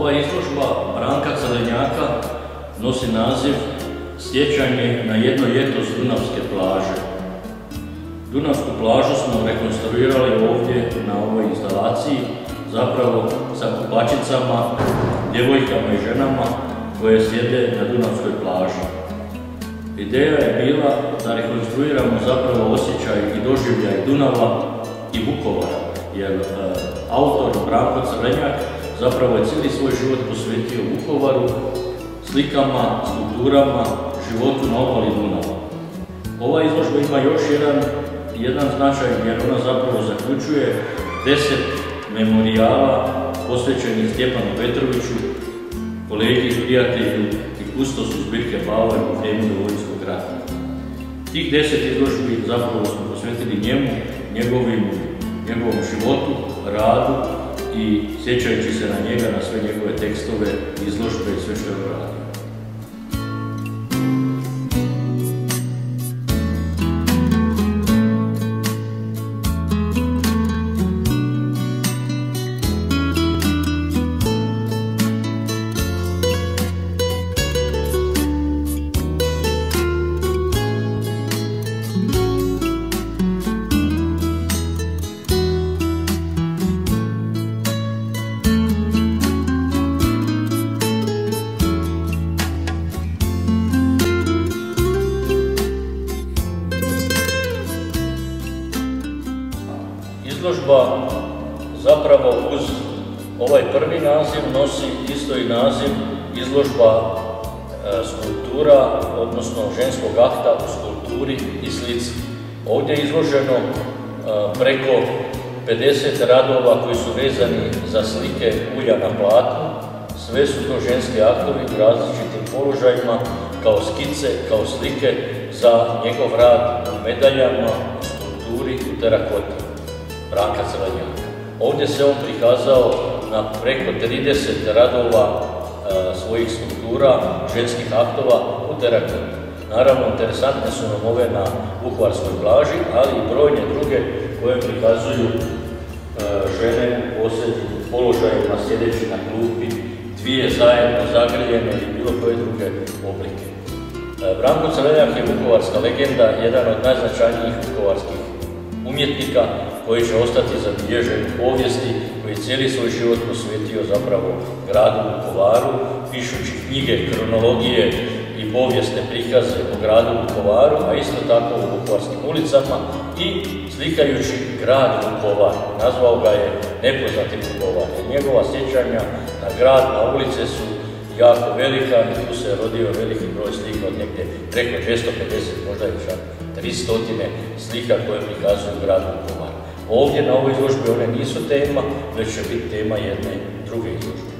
Ova izložba Branka Crvenjaka nosi naziv Sjećanje na jedno ljeto s Dunavske plaže. Dunavsku plažu smo rekonstruirali ovdje na ovoj instalaciji, zapravo sa kupačicama, djevojkama i ženama koje sjede na Dunavskoj plaži. Ideja je bila da rekonstruiramo zapravo osjećaj i doživljaj Dunava i Vukovara, jer autor Branko Crvenjak zapravo je cijeli svoj život posvetio Vukovaru, slikama, skulpturama, životu na obali Dunava. Ova izložba ima još jedan značaj jer ona zapravo zaključuje 10 memorijala posvećenih Stjepanu Petroviću, kolegi, prijatelju i kustosu zbirke Bauer u vrijeme Domovinskog rata. Tih 10 izložbi zapravo smo posvetili njemu, njegovom životu, radu i sjećajući se na njega, na sve njegove tekstove, izložbe i sve što je uradio. Izložba zapravo uz ovaj prvi naziv nosi isto i naziv izložba skulptura, odnosno ženskog akta u skulpturi i slici. Ovdje je izloženo preko 50 radova koji su vezani za slike ulja na platnu. Sve su to ženski aktovi u različitim položajima, kao skice, kao slike za njegov rad u medaljama, u skulpturi, u terakoti. Branka Crvenjaka. Ovdje se on prikazao na preko 30 radova svojih skulptura, ženskih aktova u terakoti. Naravno, interesantne su nam ove na Vukovarskoj plaži, ali i brojne druge koje prikazuju žene u posebnim položajima, sjedeći na klupi, dvije zajedno zagrljene ili bilo koje druge oblike. Branko Crvenjak je vukovarska legenda, jedan od najznačajnijih vukovarskih umjetnika koji će ostati zabilježen u povijesti, koji je cijeli svoj život posvetio zapravo gradu Vukovaru, pišući knjige, kronologije i povijesne prikaze o gradu Vukovaru, a isto tako u vukovarskim ulicama i slikajući grad Vukovar. Nazvao ga je Nepoznati Vukovar. Njegova sjećanja na grad, na ulice su jako velika i tu se rodio veliki broj slika od negdje preko 250, možda i čak 300 slika koje prikazuju grad Vukovar. Ovdje na ovoj izložbi one nisu tema, već će biti tema jedne druge izložbe.